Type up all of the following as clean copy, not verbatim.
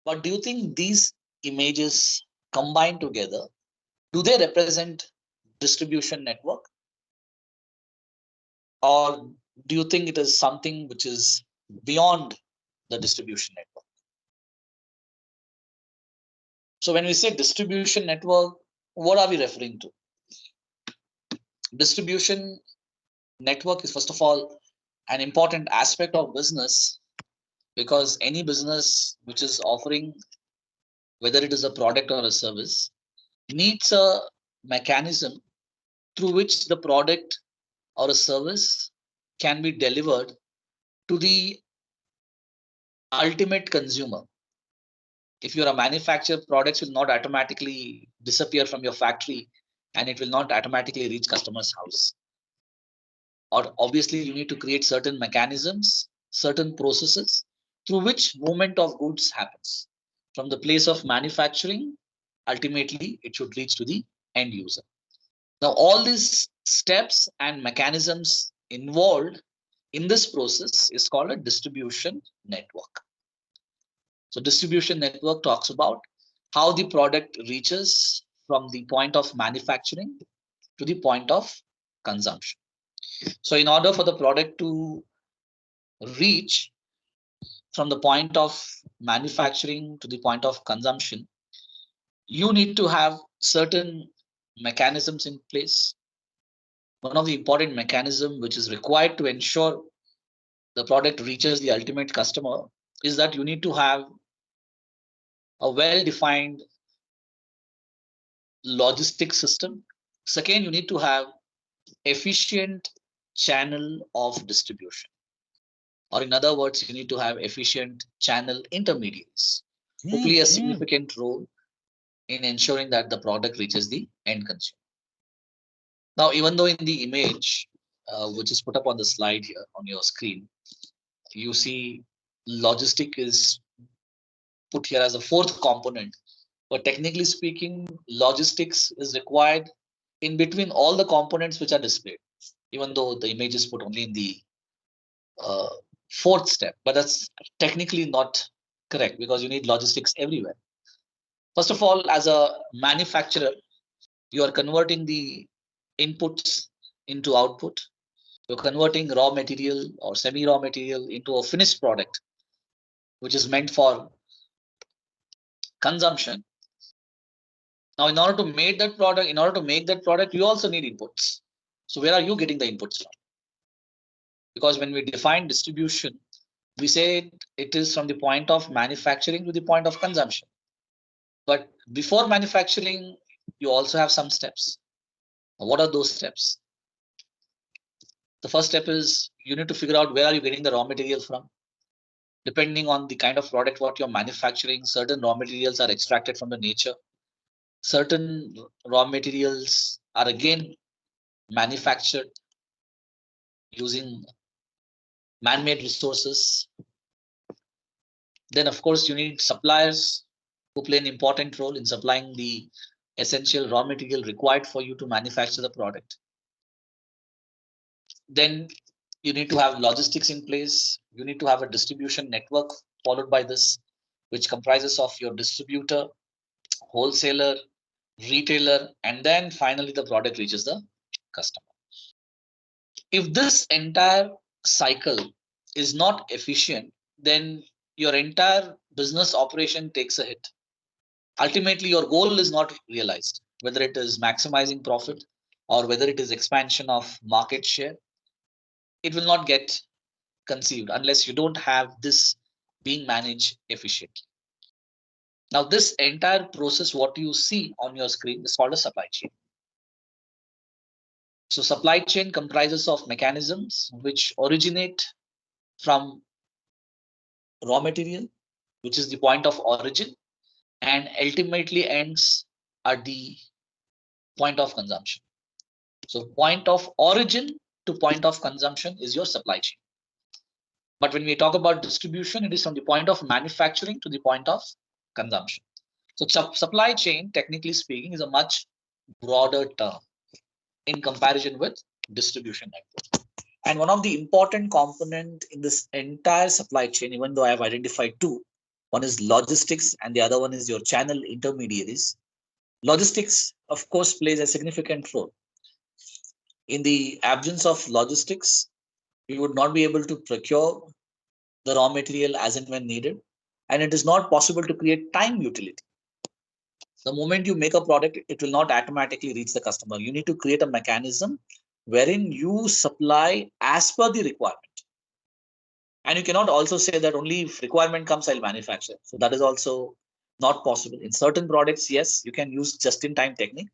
But do you think these images combined together, do they represent distribution network, or do you think it is something which is beyond the distribution network? So when we say distribution network, what are we referring to? Distribution network is first of all an important aspect of business, because any business which is offering, whether it is a product or a service, needs a mechanism through which the product or a service can be delivered to the ultimate consumer. If you're a manufacturer, products will not automatically disappear from your factory and it will not automatically reach customer's house. Or obviously you need to create certain mechanisms, certain processes through which movement of goods happens. From the place of manufacturing, ultimately it should reach to the end user. Now, all these steps and mechanisms involved in this process is called a distribution network. So distribution network talks about how the product reaches from the point of manufacturing to the point of consumption. So in order for the product to reach from the point of manufacturing to the point of consumption, you need to have certain mechanisms in place. One of the important mechanism which is required to ensure the product reaches the ultimate customer is that you need to have a well-defined logistics system. Second, you need to have efficient channel of distribution. Or in other words, you need to have efficient channel intermediaries who play a significant role in ensuring that the product reaches the end consumer. Now, even though in the image, which is put up on the slide here on your screen, you see logistic is put here as a fourth component. But technically speaking, logistics is required in between all the components which are displayed, even though the image is put only in the fourth step. But that's technically not correct, because you need logistics everywhere. First of all, as a manufacturer, you are converting the inputs into output. You're converting raw material or semi-raw material into a finished product, which is meant for consumption. Now, in order to make that product, you also need inputs. So where are you getting the inputs from? Because when we define distribution, we say it is from the point of manufacturing to the point of consumption. But before manufacturing, you also have some steps. What are those steps? The first step is you need to figure out where are you getting the raw material from. Depending on the kind of product what you're manufacturing, certain raw materials are extracted from the nature. Certain raw materials are again manufactured using man-made resources. Then, of course, you need suppliers who play an important role in supplying the essential raw material required for you to manufacture the product. Then you need to have logistics in place. You need to have a distribution network followed by this, which comprises of your distributor, wholesaler, retailer, and then finally the product reaches the customer. If this entire cycle is not efficient, then your entire business operation takes a hit. Ultimately, your goal is not realized, whether it is maximizing profit or whether it is expansion of market share. It will not get conceived unless you don't have this being managed efficiently. Now, this entire process, what you see on your screen, is called a supply chain. So supply chain comprises of mechanisms which originate from raw material, which is the point of origin, and ultimately ends at the point of consumption. So point of origin to point of consumption is your supply chain. But when we talk about distribution, it is from the point of manufacturing to the point of consumption. So supply chain, technically speaking, is a much broader term in comparison with distribution network. And one of the important component in this entire supply chain, even though I have identified two, One is logistics and the other one is your channel intermediaries. Logistics, of course, plays a significant role. In the absence of logistics, we would not be able to procure the raw material as and when needed, and it is not possible to create time utility. The moment you make a product, it will not automatically reach the customer. You need to create a mechanism wherein you supply as per the requirement. And you cannot also say that only if requirement comes, I'll manufacture. So that is also not possible. In certain products, yes, you can use just-in-time technique,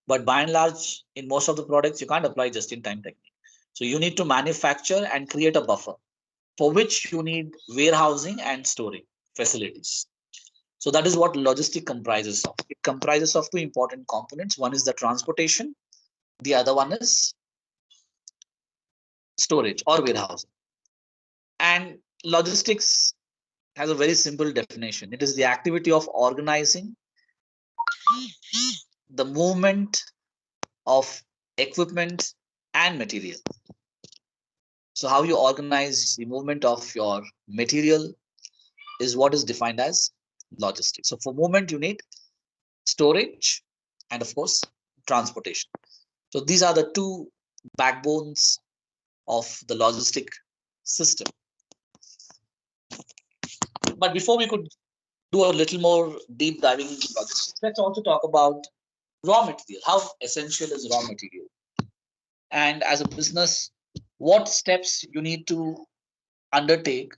but by and large, in most of the products, you can't apply just-in-time technique. So you need to manufacture and create a buffer, for which you need warehousing and storage facilities. So that is what logistic comprises of. It comprises of two important components. One is the transportation, the other one is storage or warehousing. And logistics has a very simple definition. It is the activity of organizing the movement of equipment and material. So how you organize the movement of your material is what is defined as logistics. So for movement, you need storage and of course transportation. So these are the two backbones of the logistic system. But before we could do a little more deep diving into logistics, let's also talk about raw material. How essential is raw material? And as a business, what steps you need to undertake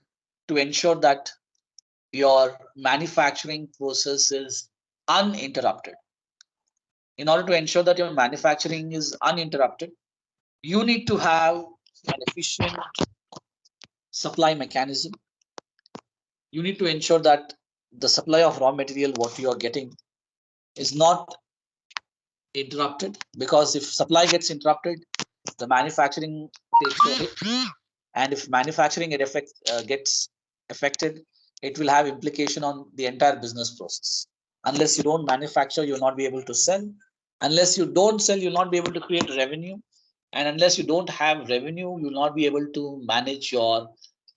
to ensure that your manufacturing process is uninterrupted. In order to ensure that your manufacturing is uninterrupted, you need to have an efficient supply mechanism. You need to ensure that the supply of raw material, what you are getting, is not interrupted, because if supply gets interrupted, the manufacturing takes a hit. And if manufacturing gets affected, it will have implication on the entire business process. Unless you don't manufacture, you'll not be able to sell. Unless you don't sell, you'll not be able to create revenue. And unless you don't have revenue, you'll not be able to manage your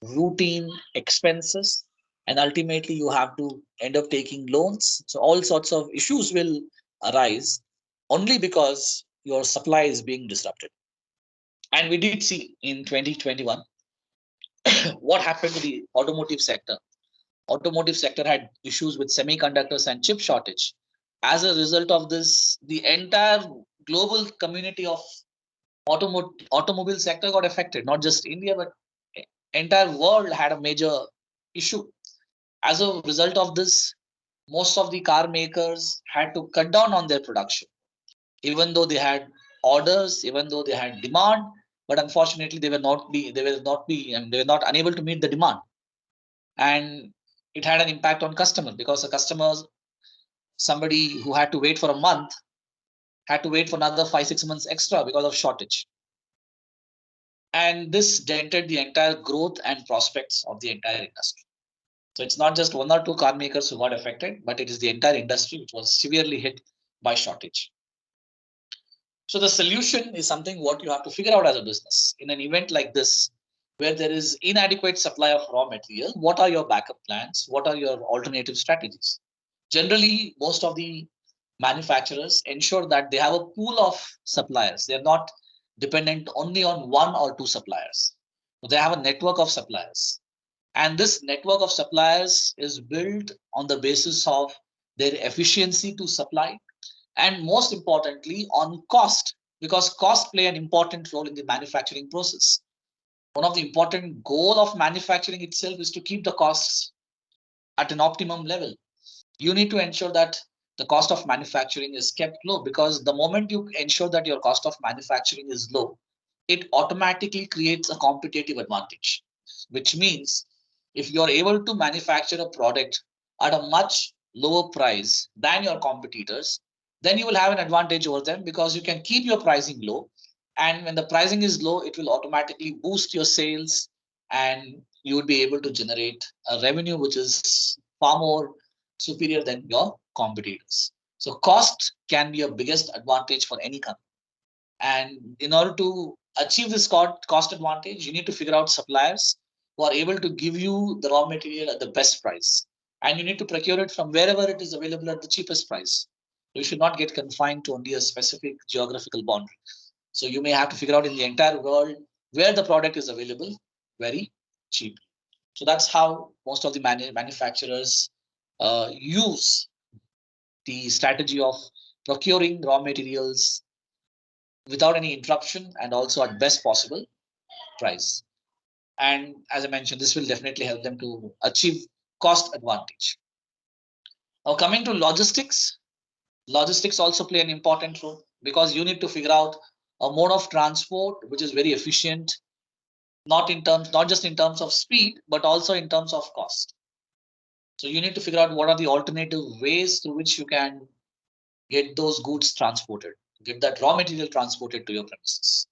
routine expenses. And ultimately, you have to end up taking loans. So all sorts of issues will arise only because your supply is being disrupted. And we did see in 2021 what happened to the automotive sector. Automotive sector had issues with semiconductors and chip shortage. As a result of this, the entire global community of automobile sector got affected. Not just India, but entire world had a major issue. As a result of this, most of the car makers had to cut down on their production, even though they had orders, even though they had demand. But unfortunately, they were not unable to meet the demand, and it had an impact on customers, because the customers, somebody who had to wait for a month, had to wait for another 5-6 months extra because of shortage. And this dented the entire growth and prospects of the entire industry. So it's not just one or two car makers who got affected, but it is the entire industry which was severely hit by shortage. So the solution is something what you have to figure out as a business. In an event like this, where there is inadequate supply of raw material, what are your backup plans? What are your alternative strategies? Generally, most of the manufacturers ensure that they have a pool of suppliers. They're not dependent only on one or two suppliers. They have a network of suppliers. And this network of suppliers is built on the basis of their efficiency to supply, and most importantly on cost, because cost play an important role in the manufacturing process. One of the important goal of manufacturing itself is to keep the costs at an optimum level. You need to ensure that the cost of manufacturing is kept low, because the moment you ensure that your cost of manufacturing is low, it automatically creates a competitive advantage, which means if you are able to manufacture a product at a much lower price than your competitors, then you will have an advantage over them, because you can keep your pricing low. And when the pricing is low, it will automatically boost your sales, and you will be able to generate a revenue which is far more superior than your competitors. So cost can be a biggest advantage for any company. And in order to achieve this cost advantage, you need to figure out suppliers who are able to give you the raw material at the best price. and you need to procure it from wherever it is available at the cheapest price. You should not get confined to only a specific geographical boundary. So you may have to figure out in the entire world where the product is available very cheap. So that's how most of the manufacturers use the strategy of procuring raw materials without any interruption and also at best possible price. And as I mentioned, this will definitely help them to achieve cost advantage. Now, coming to logistics, logistics also play an important role because you need to figure out a mode of transport which is very efficient, not just in terms of speed, but also in terms of cost. So you need to figure out what are the alternative ways through which you can get those goods transported, get that raw material transported to your premises.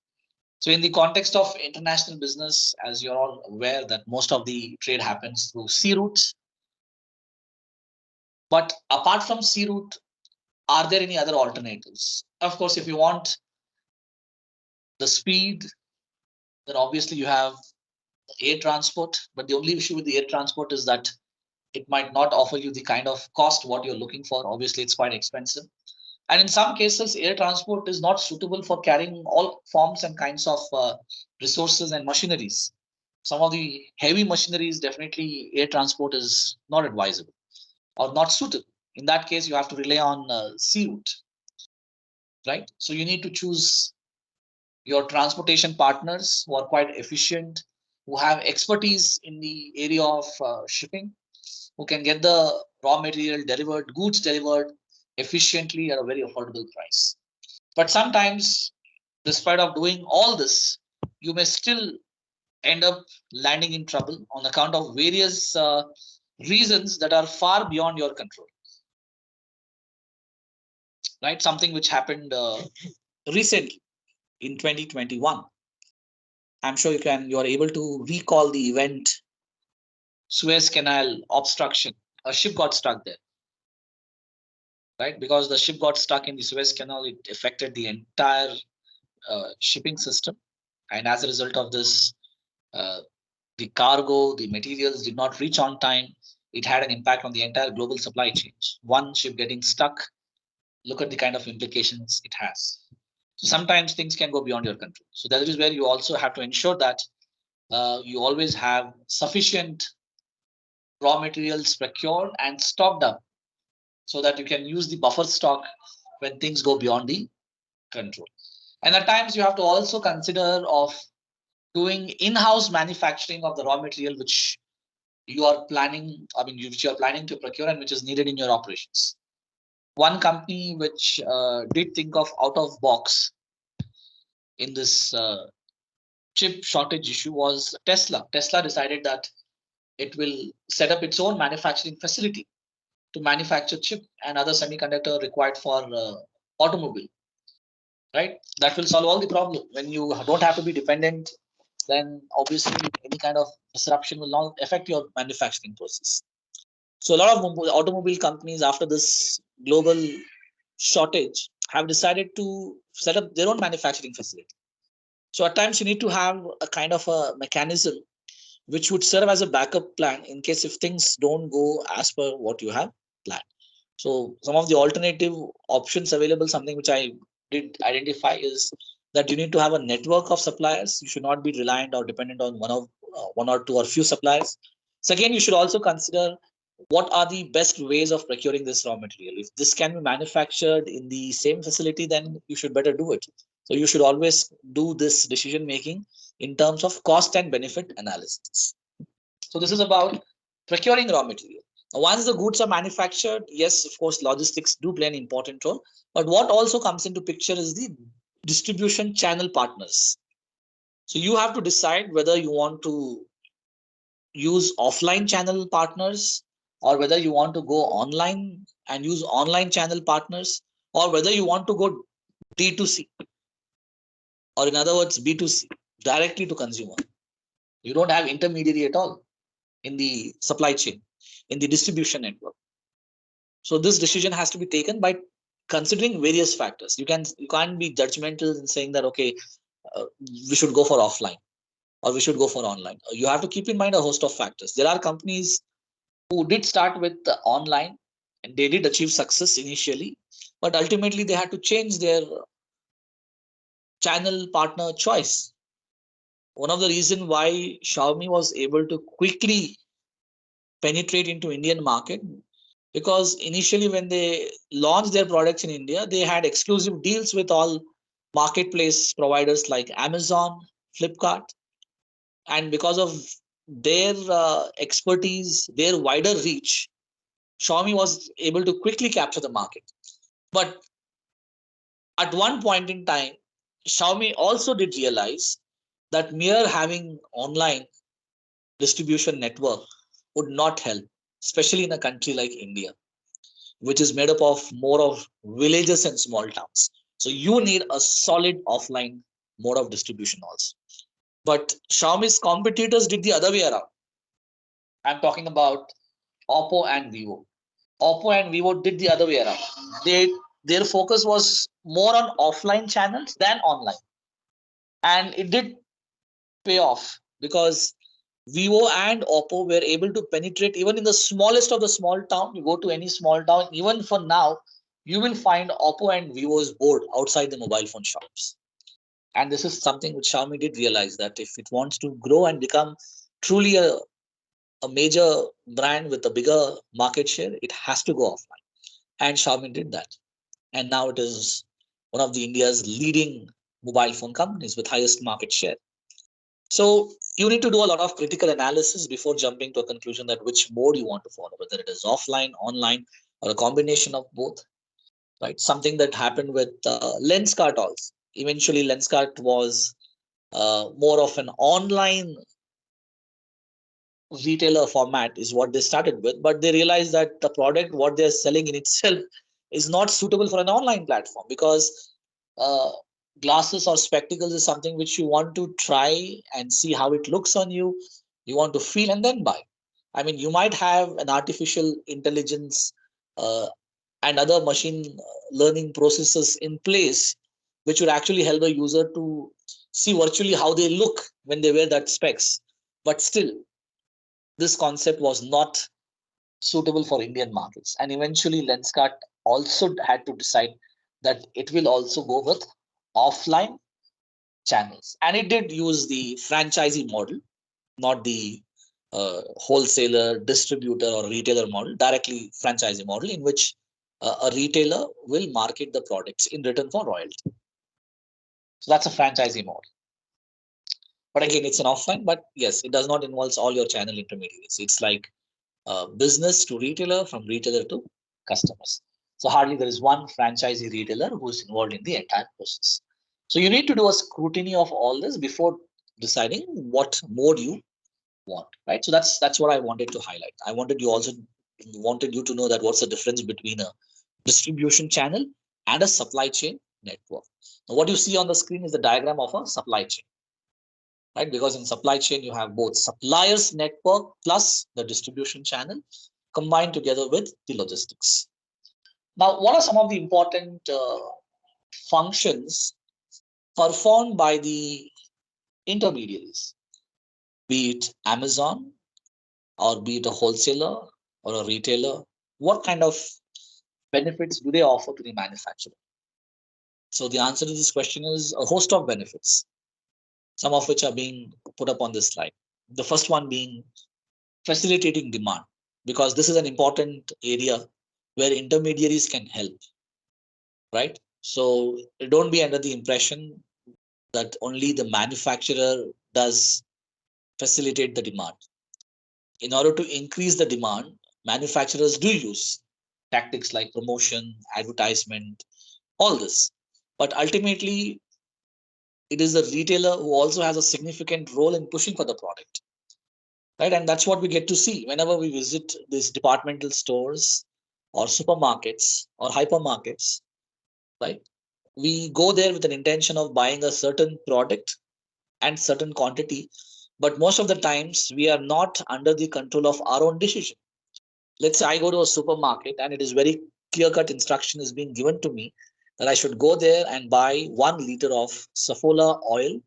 So in the context of international business, as you're all aware that most of the trade happens through sea routes. But apart from sea route, are there any other alternatives? Of course, if you want the speed, then obviously you have air transport. But the only issue with the air transport is that it might not offer you the kind of cost what you're looking for. Obviously, it's quite expensive. And in some cases, air transport is not suitable for carrying all forms and kinds of resources and machineries. Some of the heavy machineries, definitely air transport is not advisable or not suitable. In that case, you have to rely on sea route, right? So you need to choose your transportation partners who are quite efficient, who have expertise in the area of shipping, who can get the raw material delivered, goods delivered efficiently at a very affordable price. But sometimes, despite of doing all this, you may still end up landing in trouble on account of various reasons that are far beyond your control. Right? Something which happened recently in 2021. I'm sure you are able to recall the event, Suez Canal obstruction. A ship got stuck there, right? Because the ship got stuck in the Suez Canal, it affected the entire shipping system, and as a result of this, uh, the cargo, the materials did not reach on time. It had an impact on the entire global supply chain. One ship getting stuck, look at the kind of implications it has. So sometimes things can go beyond your control. So that is where you also have to ensure that you always have sufficient raw materials procured and stocked up so that you can use the buffer stock when things go beyond the control. And at times you have to also consider of doing in-house manufacturing of the raw material which you are planning, which you are planning to procure and which is needed in your operations. One company which did think of out of box in this chip shortage issue was Tesla. Tesla decided that it will set up its own manufacturing facility to manufacture chip and other semiconductor required for automobile, right? That will solve all the problem. When you don't have to be dependent, then obviously any kind of disruption will not affect your manufacturing process. So a lot of automobile companies after this global shortage have decided to set up their own manufacturing facility. So at times you need to have a kind of a mechanism which would serve as a backup plan in case if things don't go as per what you have planned. So some of the alternative options available, something which I did identify is that you need to have a network of suppliers. You should not be reliant or dependent on one or two or few suppliers. Second, you should also consider what are the best ways of procuring this raw material. If this can be manufactured in the same facility, then you should better do it. So you should always do this decision making in terms of cost and benefit analysis. So this is about procuring raw material. Once the goods are manufactured, yes, of course, logistics do play an important role. But what also comes into picture is the distribution channel partners. So you have to decide whether you want to use offline channel partners or whether you want to go online and use online channel partners or whether you want to go D2C or in other words B2C, directly to consumer. You don't have intermediary at all in the supply chain, in the distribution network. So this decision has to be taken by considering various factors. You can't be judgmental in saying that okay, we should go for offline or we should go for online. You have to keep in mind a host of factors. There are companies who did start with online, and they did achieve success initially, but ultimately they had to change their channel partner choice. One of the reasons why Xiaomi was able to quickly penetrate into Indian market, because initially when they launched their products in India, they had exclusive deals with all marketplace providers like Amazon, Flipkart, and because of their expertise, their wider reach, Xiaomi was able to quickly capture the market. But at one point in time, Xiaomi also did realize that mere having online distribution network would not help, especially in a country like India, which is made up of more of villages and small towns. So you need a solid offline mode of distribution also. But Xiaomi's competitors did the other way around. I'm talking about Oppo and Vivo. Oppo and Vivo did the other way around. They their focus was more on offline channels than online, and it did pay off because Vivo and Oppo were able to penetrate even in the smallest of the small town. You go to any small town, even for now, you will find Oppo and Vivo's board outside the mobile phone shops. And this is something which Xiaomi did realize, that if it wants to grow and become truly a major brand with a bigger market share, it has to go offline. And Xiaomi did that. And now it is one of the India's leading mobile phone companies with highest market share. So you need to do a lot of critical analysis before jumping to a conclusion that which mode you want to follow, whether it is offline, online, or a combination of both. Right? Something that happened with Lenskart also. Eventually, Lenskart was more of an online retailer format is what they started with, but they realized that the product what they're selling in itself is not suitable for an online platform, because uh, glasses or spectacles is something which you want to try and see how it looks on you, you want to feel and then buy. I mean, you might have an artificial intelligence uh, and other machine learning processes in place which would actually help the user to see virtually how they look when they wear that specs, but still this concept was not suitable for Indian markets. And eventually, Lenskart also had to decide that it will also go with offline channels. And it did use the franchisee model, not the wholesaler, distributor, or retailer model, directly franchisee model, in which a retailer will market the products in return for royalty. So that's a franchisee model. But again, it's an offline, but yes, it does not involve all your channel intermediaries. It's like business to retailer, from retailer to customers. So hardly there is one franchisee retailer who is involved in the entire process. So you need to do a scrutiny of all this before deciding what mode you want, right? So that's what I wanted to highlight. I wanted you to know that what's the difference between a distribution channel and a supply chain network. Now, what you see on the screen is the diagram of a supply chain, right? Because in supply chain, you have both suppliers network plus the distribution channel combined together with the logistics. Now, what are some of the important functions performed by the intermediaries, be it Amazon or be it a wholesaler or a retailer? What kind of benefits do they offer to the manufacturer? So the answer to this question is a host of benefits, some of which are being put up on this slide. The first one being facilitating demand, because this is an important area where intermediaries can help, right? So don't be under the impression that only the manufacturer does facilitate the demand. In order to increase the demand, manufacturers do use tactics like promotion, advertisement, all this. But ultimately, it is the retailer who also has a significant role in pushing for the product, right? And that's what we get to see whenever we visit these departmental stores or supermarkets or hypermarkets, right? We go there with an intention of buying a certain product and certain quantity, but most of the times we are not under the control of our own decision. Let's say I go to a supermarket and it is very clear cut instruction is being given to me that I should go there and buy 1 liter of Safola oil,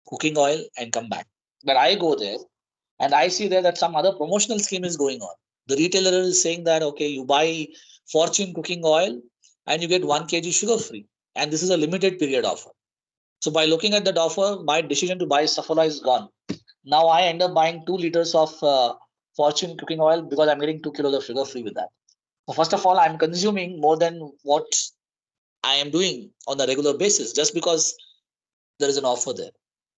cooking oil, and come back. But I go there and I see there that some other promotional scheme is going on. The retailer is saying that, okay, you buy Fortune cooking oil and you get 1 kg sugar free. And this is a limited period offer. So by looking at that offer, my decision to buy Saffola is gone. Now I end up buying 2 liters of Fortune cooking oil because I'm getting 2 kilos of sugar free with that. So first of all, I'm consuming more than what I am doing on a regular basis just because there is an offer there.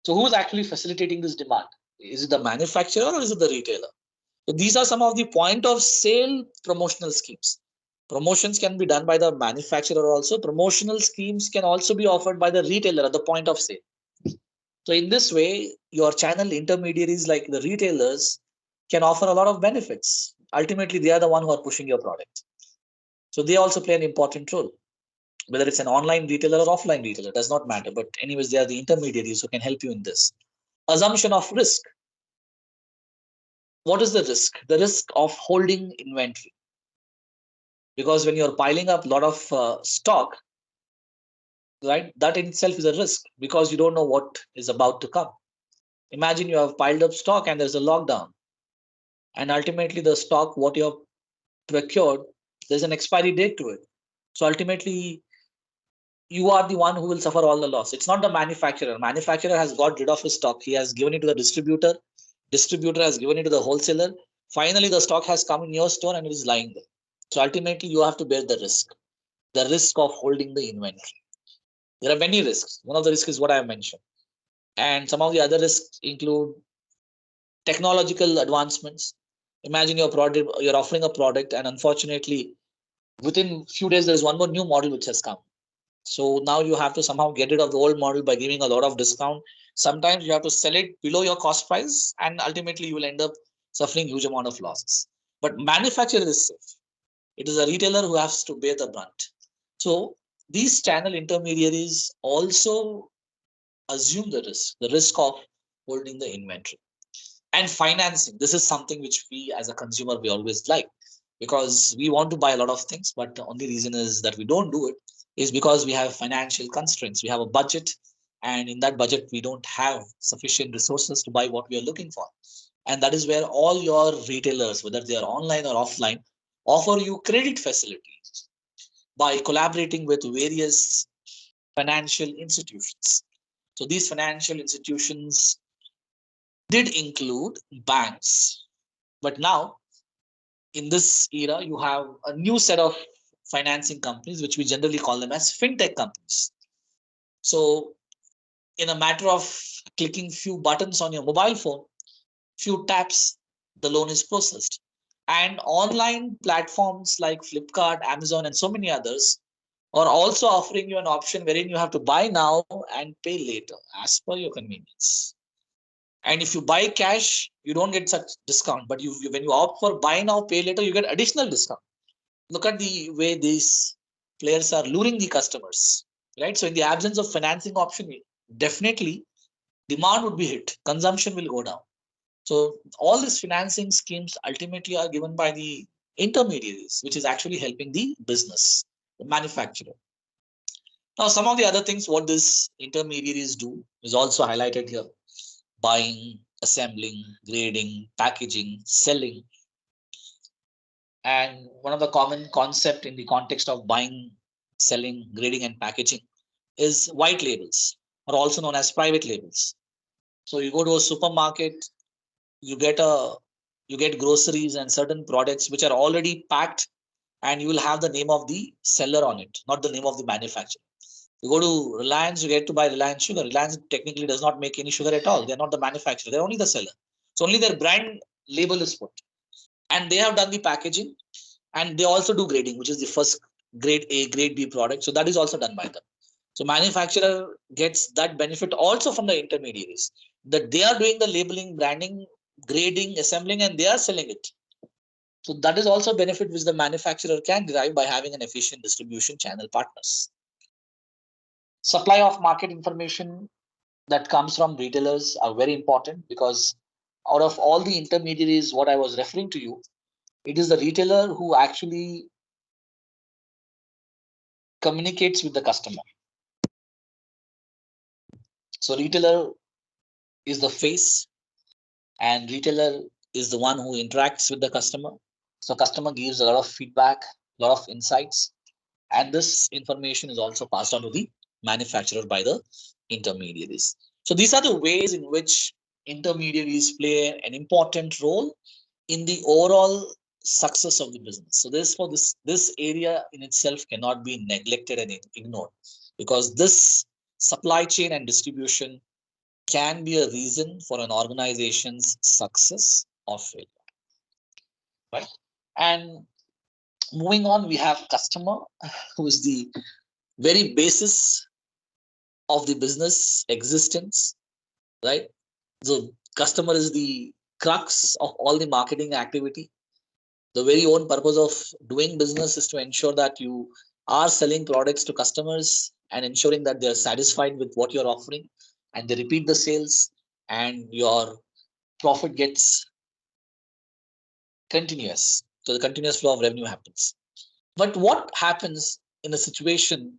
So who's actually facilitating this demand? Is it the manufacturer or is it the retailer? So these are some of the point of sale promotional schemes. Promotions can be done by the manufacturer also. Promotional schemes can also be offered by the retailer at the point of sale. So in this way, your channel intermediaries like the retailers can offer a lot of benefits. Ultimately, they are the one who are pushing your product. So they also play an important role. Whether it's an online retailer or offline retailer, does not matter. But anyways, they are the intermediaries who can help you in this. Assumption of risk. What is the risk? The risk of holding inventory. Because when you're piling up a lot of stock, right, that in itself is a risk because you don't know what is about to come. Imagine you have piled up stock and there's a lockdown, and ultimately the stock what you have procured, there's an expiry date to it. So ultimately, you are the one who will suffer all the loss. It's not the manufacturer. Manufacturer has got rid of his stock. He has given it to the distributor. Distributor has given it to the wholesaler. Finally, the stock has come in your store and it is lying there. So ultimately, you have to bear the risk of holding the inventory. There are many risks. One of the risks is what I have mentioned. And some of the other risks include technological advancements. Imagine your product, you're offering a product, and unfortunately, within few days, there's one more new model which has come. So now you have to somehow get rid of the old model by giving a lot of discount. Sometimes you have to sell it below your cost price, and ultimately you will end up suffering huge amount of losses. But manufacturer is safe. It is a retailer who has to bear the brunt. So these channel intermediaries also assume the risk of holding the inventory. And financing, this is something which we as a consumer we always like, because we want to buy a lot of things, but the only reason is that we don't do it is because we have financial constraints. We have a budget, and in that budget we don't have sufficient resources to buy what we are looking for. And that is where all your retailers, whether they are online or offline, offer you credit facilities by collaborating with various financial institutions. So these financial institutions did include banks, but now in this era, you have a new set of financing companies, which we generally call them as fintech companies. So in a matter of clicking few buttons on your mobile phone, few taps, the loan is processed. And online platforms like Flipkart, Amazon, and so many others are also offering you an option wherein you have to buy now and pay later as per your convenience. And if you buy cash, you don't get such discount. But when you opt for buy now, pay later, you get additional discount. Look at the way these players are luring the customers, right? So in the absence of financing option, definitely demand would be hit, consumption will go down. So all these financing schemes ultimately are given by the intermediaries, which is actually helping the business, the manufacturer. Now, some of the other things what these intermediaries do is also highlighted here: buying, assembling, grading, packaging, selling. And one of the common concept in the context of buying, selling, grading, and packaging is white labels, or also known as private labels. So you go to a supermarket, you get groceries and certain products which are already packed, and you will have the name of the seller on it, not the name of the manufacturer. You go to Reliance, you get to buy Reliance sugar. Reliance technically does not make any sugar at all. They're not the manufacturer, they're only the seller. So only their brand label is put. And they have done the packaging, and they also do grading, which is the first grade A, grade B product. So that is also done by them. So manufacturer gets that benefit also from the intermediaries, that they are doing the labeling, branding, grading, assembling, and they are selling it. So that is also a benefit which the manufacturer can derive by having an efficient distribution channel partners. Supply of market information that comes from retailers are very important, because out of all the intermediaries, what I was referring to you, it is the retailer who actually communicates with the customer. So retailer is the face, and retailer is the one who interacts with the customer. So customer gives a lot of feedback, a lot of insights, and this information is also passed on to the manufacturer by the intermediaries. So these are the ways in which intermediaries play an important role in the overall success of the business. So this area in itself cannot be neglected and ignored, because this supply chain and distribution can be a reason for an organization's success or failure. Right? And moving on, we have customer, who is the very basis of the business existence, right? The customer is the crux of all the marketing activity. The very own purpose of doing business is to ensure that you are selling products to customers and ensuring that they're satisfied with what you're offering and they repeat the sales and your profit gets continuous. So the continuous flow of revenue happens. But what happens in a situation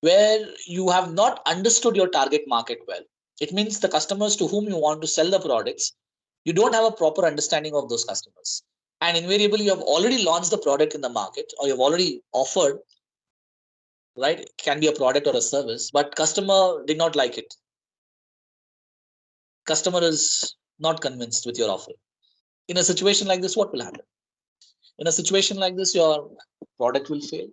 where you have not understood your target market well? It means the customers to whom you want to sell the products, you don't have a proper understanding of those customers. And invariably, you have already launched the product in the market, or you've already offered, right? It can be a product or a service, but customer did not like it. Customer is not convinced with your offer. In a situation like this, what will happen? In a situation like this, your product will fail,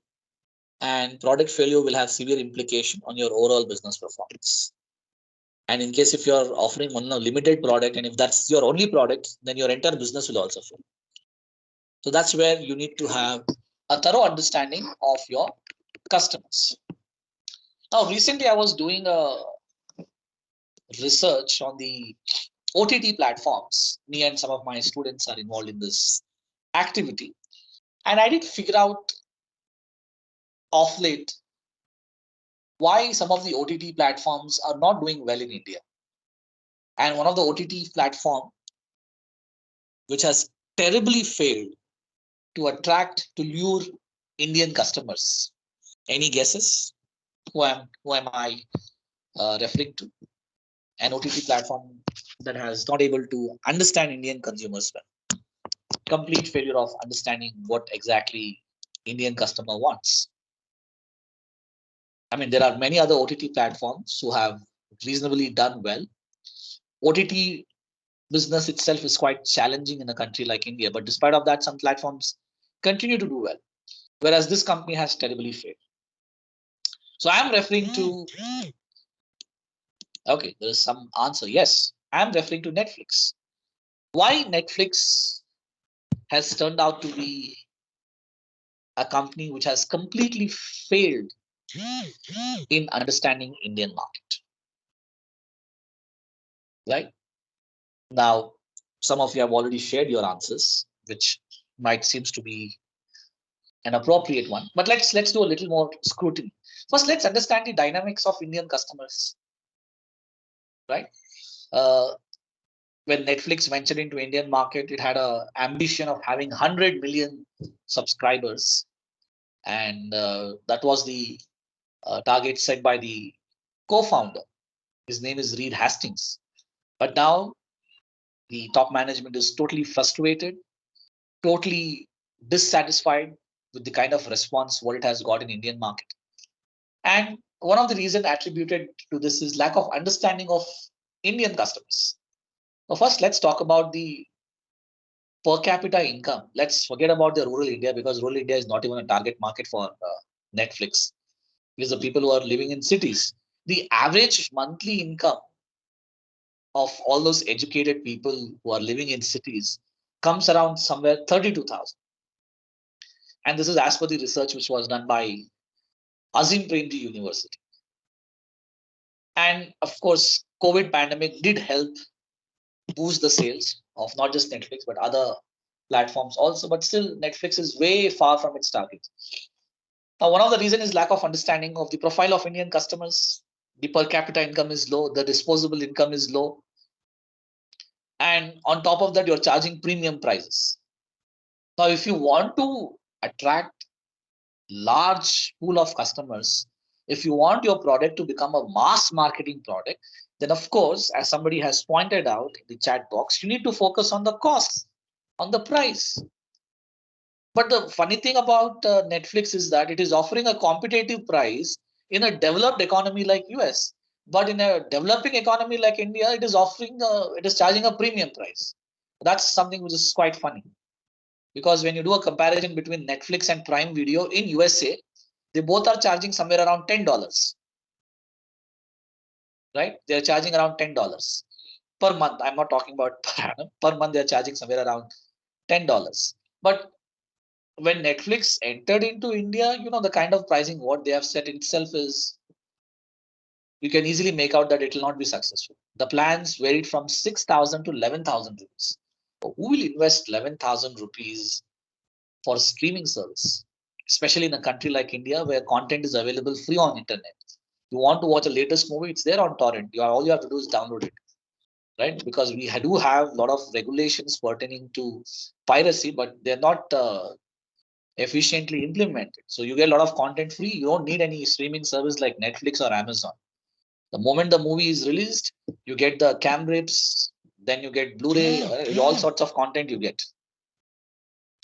and product failure will have severe implication on your overall business performance. And in case if you're offering one limited product, and if that's your only product, then your entire business will also fail. So that's where you need to have a thorough understanding of your customers. Now, recently I was doing a research on the OTT platforms. Me and some of my students are involved in this activity. And I did figure out of late why some of the OTT platforms are not doing well in India. And one of the OTT platform which has terribly failed to attract, to lure Indian customers. Any guesses? Who am I referring to? An OTT platform that has not able to understand Indian consumers well. Complete failure of understanding what exactly Indian customer wants. I mean, there are many other OTT platforms who have reasonably done well. OTT business itself is quite challenging in a country like India, but despite of that, some platforms continue to do well, whereas this company has terribly failed. So I am referring to, okay, there is some answer. Yes, I am referring to Netflix. Why Netflix has turned out to be a company which has completely failed in understanding Indian market. Right? Now, some of you have already shared your answers, which might seems to be an appropriate one. But let's do a little more scrutiny. First, let's understand the dynamics of Indian customers. Right? When Netflix ventured into Indian market, it had an ambition of having 100 million subscribers, and that was the target set by the co-founder. His name is Reed Hastings. But now the top management is totally frustrated, totally dissatisfied with the kind of response what it has got in Indian market. And one of the reasons attributed to this is lack of understanding of Indian customers. Now, first, let's talk about the per capita income. Let's forget about the rural India, because rural India is not even a target market for Netflix. Because the people who are living in cities, the average monthly income of all those educated people who are living in cities comes around somewhere 32,000. And this is as per the research which was done by Azim Premji University. And of course, COVID pandemic did help boost the sales of not just Netflix, but other platforms also. But still, Netflix is way far from its target. Now, one of the reasons is lack of understanding of the profile of Indian customers. The per capita income is low, the disposable income is low. And on top of that, you're charging premium prices. Now, if you want to attract large pool of customers, if you want your product to become a mass marketing product, then of course, as somebody has pointed out in the chat box, you need to focus on the costs, on the price. But the funny thing about Netflix is that it is offering a competitive price in a developed economy like US. But in a developing economy like India, it is charging a premium price. That's something which is quite funny. Because when you do a comparison between Netflix and Prime Video in USA, they both are charging somewhere around $10, right? They are charging around $10 per month. I'm not talking about per annum. Per month, they are charging somewhere around $10. But when Netflix entered into India, the kind of pricing what they have set itself is, you can easily make out that it will not be successful. The plans varied from 6,000 to 11,000 rupees. Who will invest 11,000 rupees for streaming service, especially in a country like India where content is available free on internet? You want to watch a latest movie, it's there on torrent. All you have to do is download it, right? Because we do have a lot of regulations pertaining to piracy, but they're not efficiently implemented. So you get a lot of content free. You don't need any streaming service like Netflix or Amazon. The moment the movie is released, you get the cam rips, then you get Blu-ray, all sorts of content you get.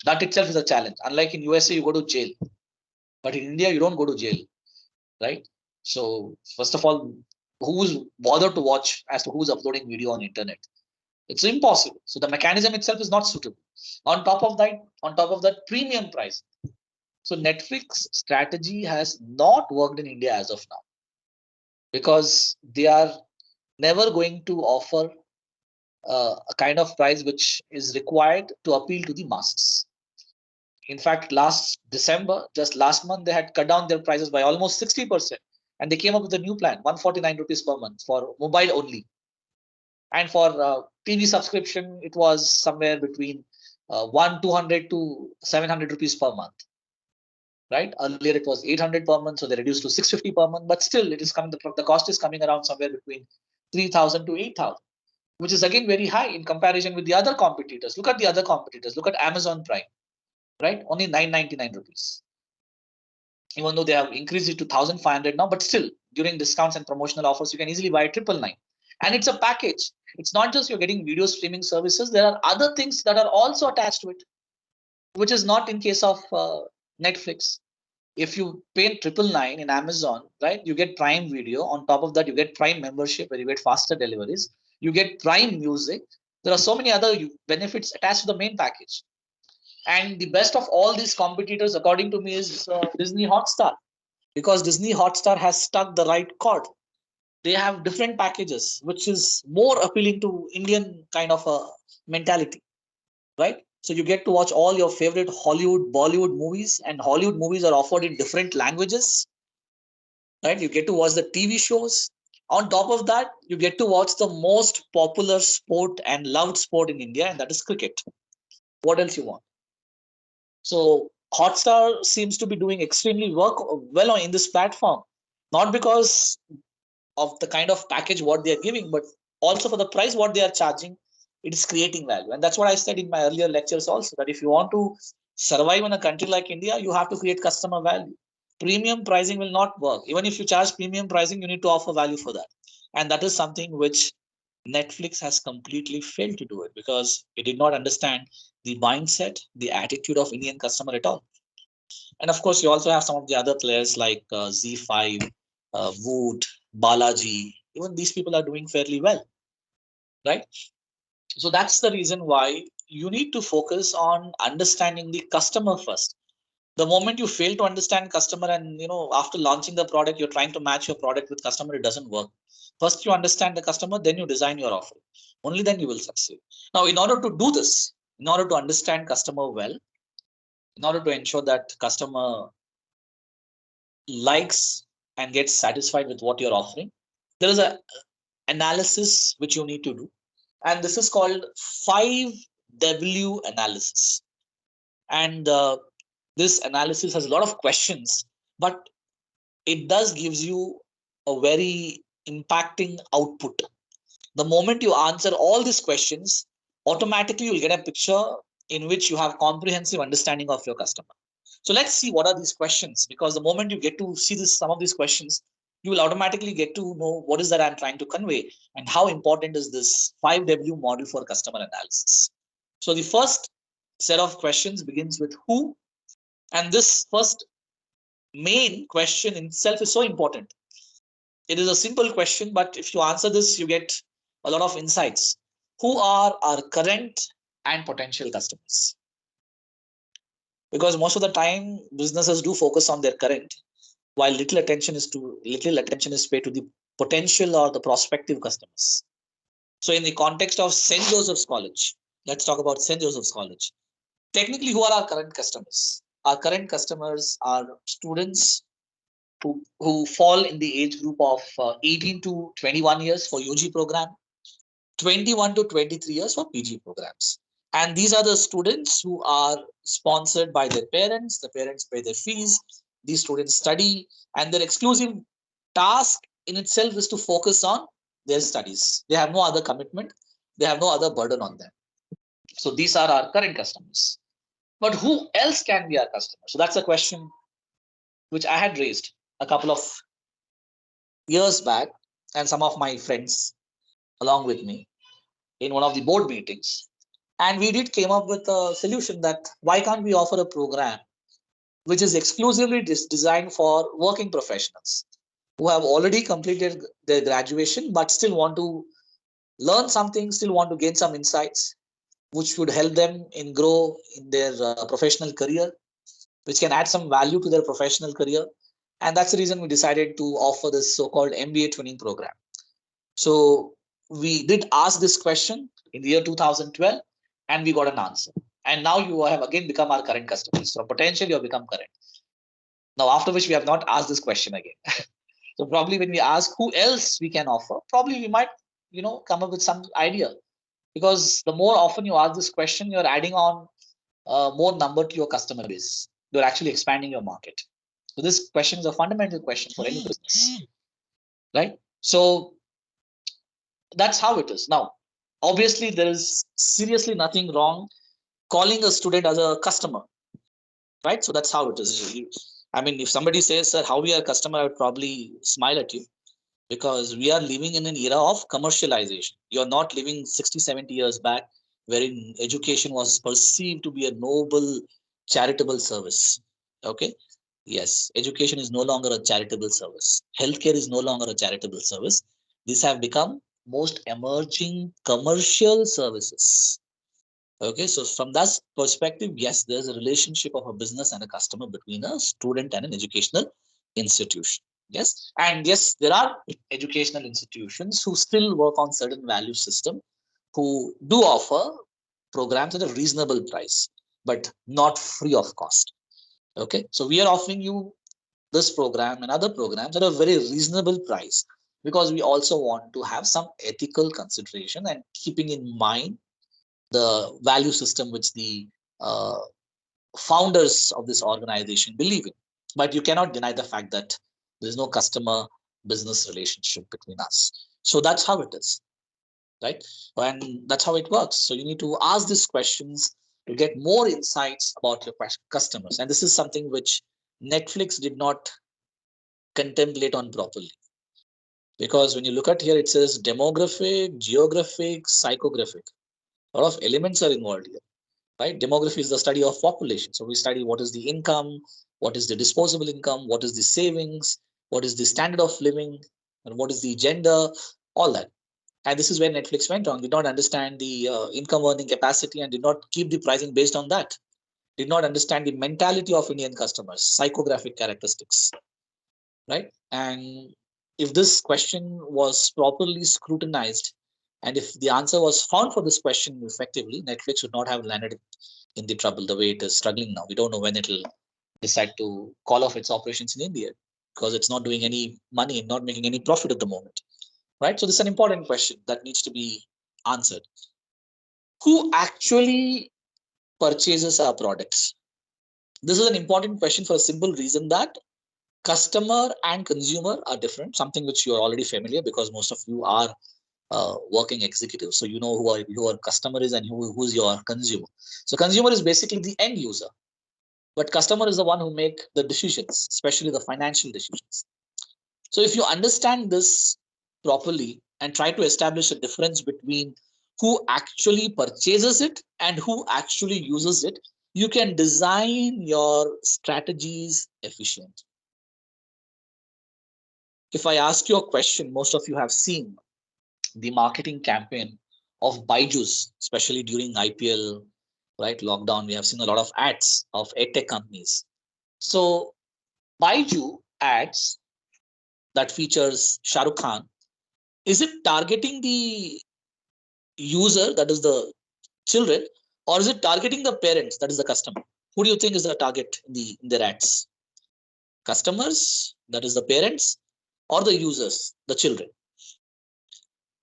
That itself is a challenge. Unlike in USA, you go to jail, but in India, you don't go to jail, right? So first of all, who's bothered to watch as to who's uploading video on internet? It's impossible. So the mechanism itself is not suitable. On top of that, premium price. So Netflix strategy has not worked in India as of now because they are never going to offer a kind of price which is required to appeal to the masses. In fact, last December, just last month, they had cut down their prices by almost 60%. And they came up with a new plan, 149 rupees per month for mobile only. And for TV subscription, it was somewhere between 200 to 700 rupees per month. Right? Earlier it was 800 per month, so they reduced to 650 per month. But still, it is coming. The cost is coming around somewhere between 3,000 to 8,000, which is again very high in comparison with the other competitors. Look at the other competitors. Look at Amazon Prime, right? Only 999 rupees. Even though they have increased it to 1,500 now, but still during discounts and promotional offers, you can easily buy 999. And it's a package. It's not just you're getting video streaming services. There are other things that are also attached to it, which is not in case of Netflix. If you pay 999 in Amazon, right, you get Prime Video. On top of that, you get Prime membership where you get faster deliveries. You get Prime Music. There are so many other benefits attached to the main package. And the best of all these competitors, according to me, is Disney Hotstar, because Disney Hotstar has struck the right chord. They have different packages, which is more appealing to Indian kind of a mentality, right? So you get to watch all your favorite Hollywood, Bollywood movies, and Hollywood movies are offered in different languages, right? You get to watch the TV shows. On top of that, you get to watch the most popular sport and loved sport in India, and that is cricket. What else you want? So Hotstar seems to be doing extremely well in this platform, not because of the kind of package what they are giving, but also for the price what they are charging. It is creating value, and that's what I said in my earlier lectures also, that if you want to survive in a country like India, you have to create customer value. Premium pricing will not work. Even if you charge premium pricing, you need to offer value for that, and that is something which Netflix has completely failed to do it, because it did not understand the mindset, the attitude of Indian customer at all. And of course, you also have some of the other players like Z5, Woot, Balaji. Even these people are doing fairly well, right? So that's the reason why you need to focus on understanding the customer first. The moment you fail to understand customer, and after launching the product, you're trying to match your product with customer, it doesn't work. First, you understand the customer, then you design your offer. Only then you will succeed. Now, in order to do this, in order to understand customer well, in order to ensure that customer likes and gets satisfied with what you're offering, there is a analysis which you need to do, and this is called 5W analysis. And this analysis has a lot of questions, but it does gives you a very impacting output. The moment you answer all these questions, automatically you'll get a picture in which you have comprehensive understanding of your customer. So let's see what are these questions, because the moment you get to see some of these questions, you will automatically get to know what is that I'm trying to convey and how important is this 5W model for customer analysis. So the first set of questions begins with who, And this first main question in itself is so important. It is a simple question, but if you answer this, you get a lot of insights. Who are our current and potential customers? Because most of the time, businesses do focus on their current, while little attention is paid to the potential or the prospective customers. So, in the context of St. Joseph's College, let's talk about St. Joseph's College. Technically, who are our current customers? Our current customers are students who fall in the age group of 18 to 21 years for UG program, 21 to 23 years for PG programs. And these are the students who are sponsored by their parents. The parents pay their fees. These students study, and their exclusive task in itself is to focus on their studies. They have no other commitment. They have no other burden on them. So these are our current customers. But who else can be our customer? So that's a question which I had raised a couple of years back, and some of my friends along with me in one of the board meetings. And we did came up with a solution that why can't we offer a program which is exclusively designed for working professionals who have already completed their graduation but still want to learn something, still want to gain some insights, which would help them in grow in their professional career, which can add some value to their professional career. And that's the reason we decided to offer this so-called MBA training program. So we did ask this question in the year 2012, and we got an answer. And now you have again become our current customers. So potentially you have become current. Now, after which we have not asked this question again. So probably when we ask who else we can offer, probably we might, come up with some idea. Because the more often you ask this question, you're adding on more number to your customer base. You're actually expanding your market. So this question is a fundamental question for any business, right? So that's how it is. Now, obviously, there is seriously nothing wrong calling a student as a customer, right? So that's how it is. I mean, if somebody says, sir, how we are a customer, I would probably smile at you, because we are living in an era of commercialization. You're not living 60, 70 years back, wherein education was perceived to be a noble, charitable service. Okay. Yes, education is no longer a charitable service. Healthcare is no longer a charitable service. These have become most emerging commercial services. Okay, so from that perspective, yes, there's a relationship of a business and a customer between a student and an educational institution. Yes, and yes, there are educational institutions who still work on certain value system, who do offer programs at a reasonable price, but not free of cost. Okay, so we are offering you this program and other programs at a very reasonable price, because we also want to have some ethical consideration and keeping in mind the value system which the uh, founders of this organization believe in. But you cannot deny the fact that there is no customer business relationship between us. So that's how it is, right? And that's how it works. So you need to ask these questions to get more insights about your customers. And this is something which Netflix did not contemplate on properly. Because when you look at here, it says demographic, geographic, psychographic. A lot of elements are involved here, right? Demography is the study of population. So we study what is the income, what is the disposable income, what is the savings, what is the standard of living, and what is the gender, all that. And this is where Netflix went wrong. Did not understand the income earning capacity and did not keep the pricing based on that. Did not understand the mentality of Indian customers, psychographic characteristics, right? And if this question was properly scrutinized, and if the answer was found for this question effectively, Netflix would not have landed in the trouble the way it is struggling now. We don't know when it will decide to call off its operations in India, because it's not doing any money and not making any profit at the moment, right? So this is an important question that needs to be answered. Who actually purchases our products? This is an important question for a simple reason that customer and consumer are different, something which you are already familiar, because most of you are working executives. So you know who your customer is and who's your consumer. So consumer is basically the end user, but customer is the one who make the decisions, especially the financial decisions. So if you understand this properly and try to establish a difference between who actually purchases it and who actually uses it, you can design your strategies efficient. If I ask you a question, most of you have seen the marketing campaign of Byju's, especially during IPL, right? Lockdown, we have seen a lot of ads of edtech companies. So Baiju ads that features Shah Rukh Khan, is it targeting the user, that is the children, or is it targeting the parents, that is the customer? Who do you think is the target in their ads? Customers, that is the parents, or the users, the children?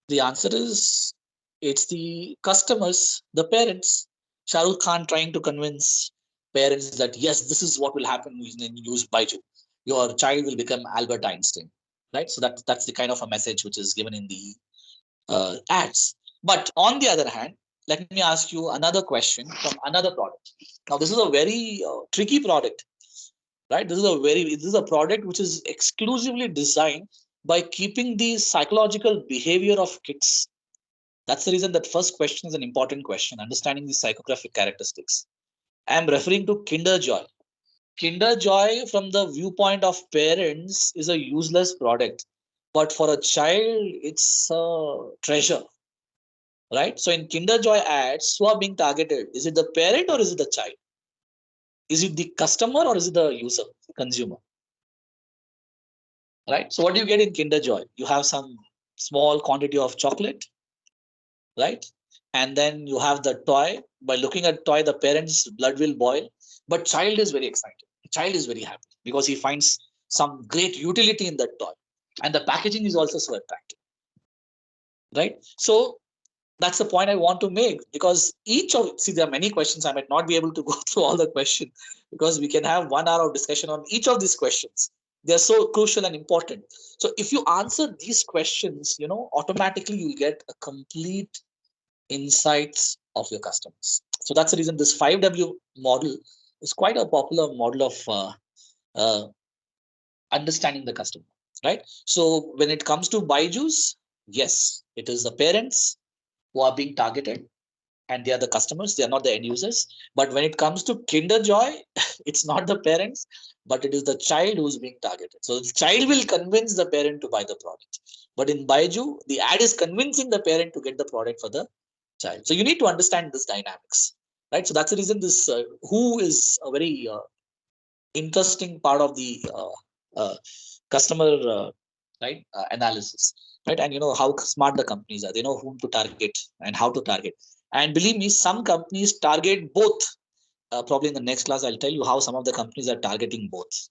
The answer is it's the customers, the parents. Shah Rukh Khan trying to convince parents that yes, this is what will happen when you use Baiju. Your child will become Albert Einstein, right? So that's the kind of a message which is given in the ads. But on the other hand, let me ask you another question from another product. Now, this is a very tricky product, right? This is a product which is exclusively designed by keeping the psychological behavior of kids. That's the reason that first question is an important question, understanding the psychographic characteristics. I am referring to Kinder Joy. Kinder Joy, from the viewpoint of parents, is a useless product. But for a child, it's a treasure, right? So in Kinder Joy ads, who are being targeted? Is it the parent or is it the child? Is it the customer or is it the user, consumer? Right? So what do you get in Kinder Joy? You have some small quantity of chocolate, right? And then you have the toy. By looking at toy, the parents' blood will boil, but child is very excited. Child is very happy because he finds some great utility in that toy, and the packaging is also so attractive, right? So that's the point I want to make, because each of, see, there are many questions. I might not be able to go through all the questions because we can have 1 hour of discussion on each of these questions. They're so crucial and important. So if you answer these questions, automatically you'll get a complete insights of your customers. So that's the reason this 5W model is quite a popular model of uh, understanding the customer, right? So when it comes to Byju's, yes, it is the parents who are being targeted, and they are the customers, they are not the end users. But when it comes to Kinder Joy, it's not the parents, but it is the child who's being targeted. So the child will convince the parent to buy the product. But in Baiju, the ad is convincing the parent to get the product for the child. So you need to understand this dynamics, right? So that's the reason this who is a very interesting part of the customer analysis, right? And how smart the companies are. They know whom to target and how to target. And believe me, some companies target both. Probably in the next class, I'll tell you how some of the companies are targeting both.